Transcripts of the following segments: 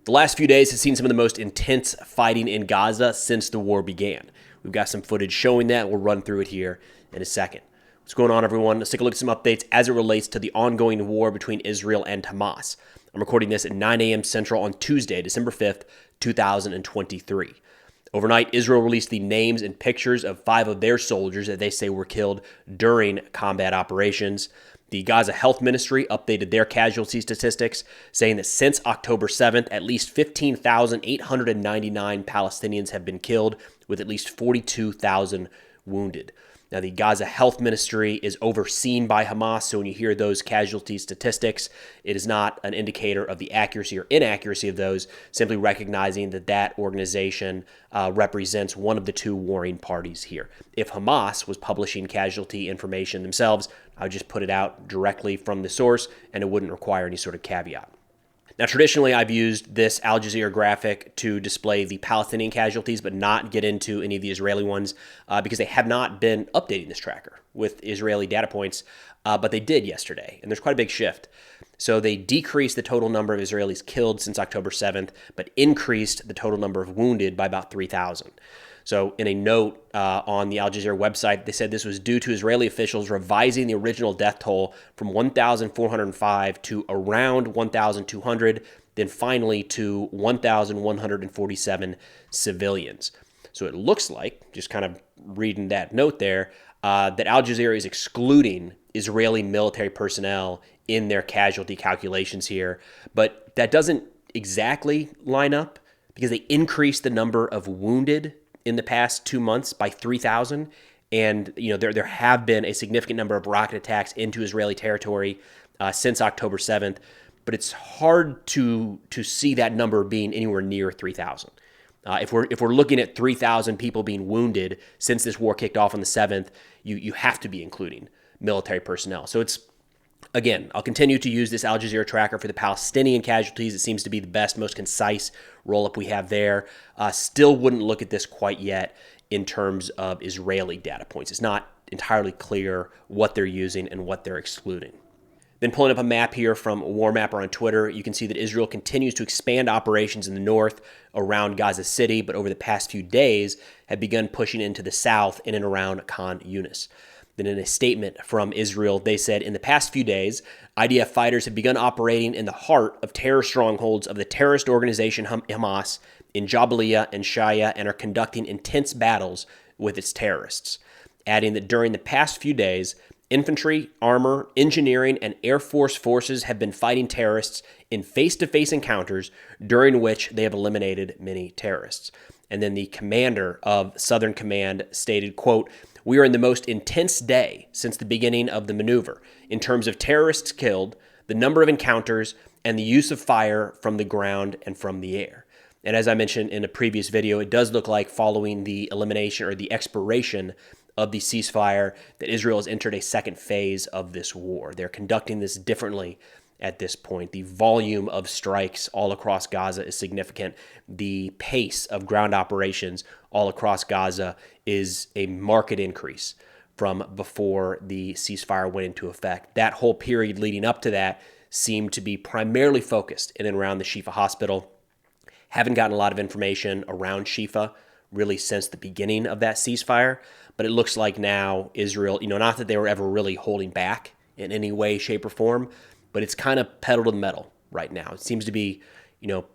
The last few days have seen some of the most intense fighting in Gaza since the war began. We've got some footage showing that. We'll run through it here in a second. What's going on, everyone? Let's take a look at some updates as it relates to the ongoing war between Israel and Hamas. I'm recording this at 9 a.m. Central on Tuesday, December 5th, 2023. Overnight, Israel released the names and pictures of 5 of their soldiers that they say were killed during combat operations. The Gaza Health Ministry updated their casualty statistics, saying that since October 7th, at least 15,899 Palestinians have been killed, with at least 42,000 wounded. Now, the Gaza Health Ministry is overseen by Hamas, so when you hear those casualty statistics, it is not an indicator of the accuracy or inaccuracy of those, simply recognizing that that organization represents one of the two warring parties here. If Hamas was publishing casualty information themselves, I would just put it out directly from the source, and it wouldn't require any sort of caveat. Now, traditionally, I've used this Al Jazeera graphic to display the Palestinian casualties, but not get into any of the Israeli ones because they have not been updating this tracker with Israeli data points, but they did yesterday, and there's quite a big shift. So they decreased the total number of Israelis killed since October 7th, but increased the total number of wounded by about 3,000. So in a note on the Al Jazeera website, they said this was due to Israeli officials revising the original death toll from 1,405 to around 1,200, then finally to 1,147 civilians. So it looks like, just kind of reading that note there, that Al Jazeera is excluding Israeli military personnel in their casualty calculations here. But that doesn't exactly line up because they increased the number of wounded in the past 2 months by 3,000. And, there have been a significant number of rocket attacks into Israeli territory since October 7th, but it's hard to see that number being anywhere near 3,000. If we're looking at 3,000 people being wounded since this war kicked off on the 7th, you have to be including military personnel. So it's, again, I'll continue to use this Al Jazeera tracker for the Palestinian casualties. It seems to be the best, most concise roll-up we have there. Still wouldn't look at this quite yet in terms of Israeli data points. It's not entirely clear what they're using and what they're excluding. Then pulling up a map here from War Mapper on Twitter, you can see that Israel continues to expand operations in the north around Gaza City, but over the past few days have begun pushing into the south in and around Khan Yunis. Then in a statement from Israel, they said, in the past few days, IDF fighters have begun operating in the heart of terror strongholds of the terrorist organization Hamas in Jabalia and Shaya and are conducting intense battles with its terrorists. Adding that during the past few days, infantry, armor, engineering, and Air Force forces have been fighting terrorists in face-to-face encounters during which they have eliminated many terrorists. And then the commander of Southern Command stated, quote, "We are in the most intense day since the beginning of the maneuver in terms of terrorists killed, the number of encounters, and the use of fire from the ground and from the air." And as I mentioned in a previous video, it does look like following the elimination or the expiration of the ceasefire that Israel has entered a second phase of this war. They're conducting this differently at this point. The volume of strikes all across Gaza is significant. The pace of ground operations all across Gaza is a marked increase from before the ceasefire went into effect. That whole period leading up to that seemed to be primarily focused in and around the Shifa hospital. Haven't gotten a lot of information around Shifa really since the beginning of that ceasefire, but it looks like now Israel, not that they were ever really holding back in any way, shape, or form, but it's kind of pedal to the metal right now. It seems to be,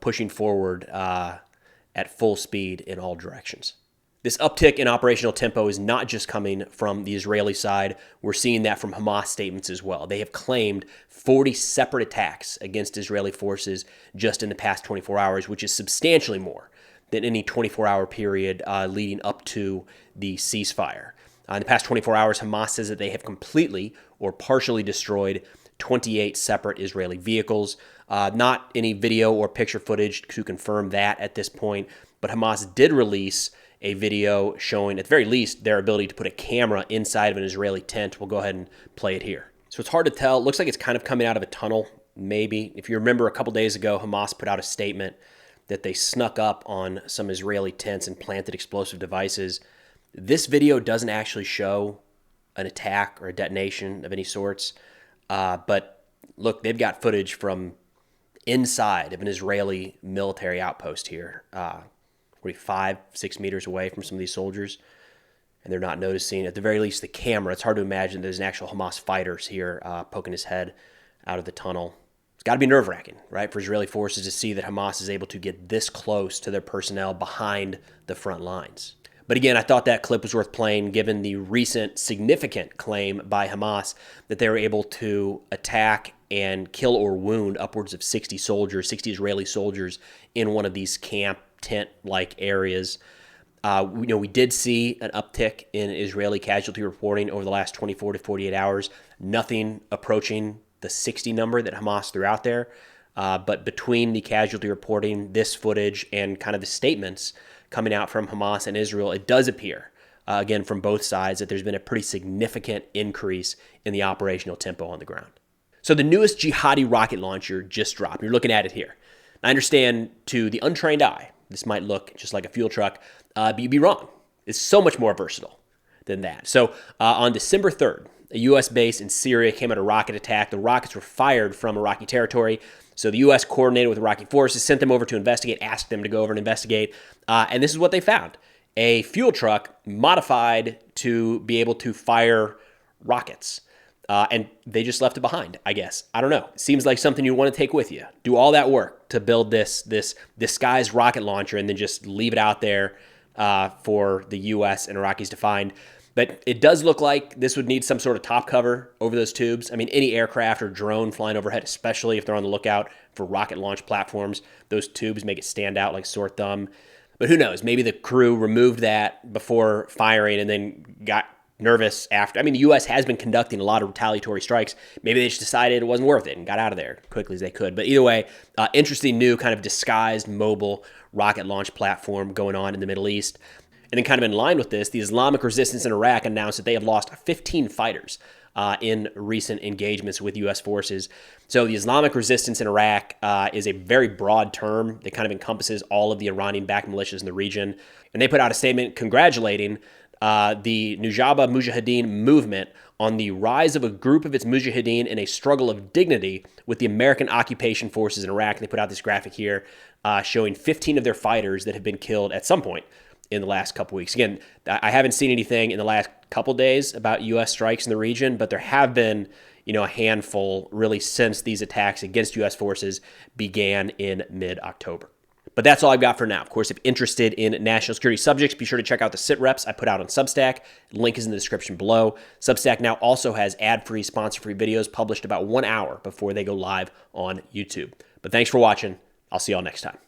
pushing forward at full speed in all directions. This uptick in operational tempo is not just coming from the Israeli side. We're seeing that from Hamas statements as well. They have claimed 40 separate attacks against Israeli forces just in the past 24 hours, which is substantially more than any 24-hour period leading up to the ceasefire. In the past 24 hours, Hamas says that they have completely or partially destroyed 28 separate Israeli vehicles. Not any video or picture footage to confirm that at this point, but Hamas did release a video showing, at the very least, their ability to put a camera inside of an Israeli tent. We'll go ahead and play it here. So it's hard to tell. It looks like it's kind of coming out of a tunnel, maybe. If you remember a couple days ago, Hamas put out a statement that they snuck up on some Israeli tents and planted explosive devices. This video doesn't actually show an attack or a detonation of any sorts. But look, they've got footage from inside of an Israeli military outpost here, 5-6 meters away from some of these soldiers, and they're not noticing, at the very least, the camera. It's hard to imagine there's an actual Hamas fighters here poking his head out of the tunnel. It's got to be nerve-wracking, right, for Israeli forces to see that Hamas is able to get this close to their personnel behind the front lines. But again, I thought that clip was worth playing given the recent significant claim by Hamas that they were able to attack and kill or wound upwards of 60 Israeli soldiers in one of these camp tent-like areas. We did see an uptick in Israeli casualty reporting over the last 24 to 48 hours. Nothing approaching the 60 number that Hamas threw out there. But between the casualty reporting, this footage, and kind of the statements coming out from Hamas and Israel, it does appear, again, from both sides, that there's been a pretty significant increase in the operational tempo on the ground. So the newest jihadi rocket launcher just dropped. You're looking at it here. I understand to the untrained eye, this might look just like a fuel truck, but you'd be wrong. It's so much more versatile than that. So on December 3rd, a U.S. base in Syria came under a rocket attack. The rockets were fired from Iraqi territory. So the U.S. coordinated with Iraqi forces, sent them over to investigate, asked them to go over and investigate. And this is what they found. A fuel truck modified to be able to fire rockets. And they just left it behind, I guess. I don't know. It seems like something you want to take with you. Do all that work to build this disguised rocket launcher and then just leave it out there for the U.S. and Iraqis to find. But it does look like this would need some sort of top cover over those tubes. I mean, any aircraft or drone flying overhead, especially if they're on the lookout for rocket launch platforms, those tubes make it stand out like sore thumb. But who knows? Maybe the crew removed that before firing and then got nervous after. I mean, the U.S. has been conducting a lot of retaliatory strikes. Maybe they just decided it wasn't worth it and got out of there quickly as they could. But either way, interesting new kind of disguised mobile rocket launch platform going on in the Middle East. And then kind of in line with this, the Islamic resistance in Iraq announced that they have lost 15 fighters in recent engagements with U.S. forces. So the Islamic resistance in Iraq is a very broad term that kind of encompasses all of the Iranian-backed militias in the region. And they put out a statement congratulating the Nujaba Mujahideen movement on the rise of a group of its mujahideen in a struggle of dignity with the American occupation forces in Iraq. And they put out this graphic here showing 15 of their fighters that have been killed at some point in the last couple weeks. Again, I haven't seen anything in the last couple days about U.S. strikes in the region, but there have been, a handful really since these attacks against U.S. forces began in mid-October. But that's all I've got for now. Of course, if interested in national security subjects, be sure to check out the sit reps I put out on Substack. Link is in the description below. Substack now also has ad-free, sponsor-free videos published about 1 hour before they go live on YouTube. But thanks for watching. I'll see y'all next time.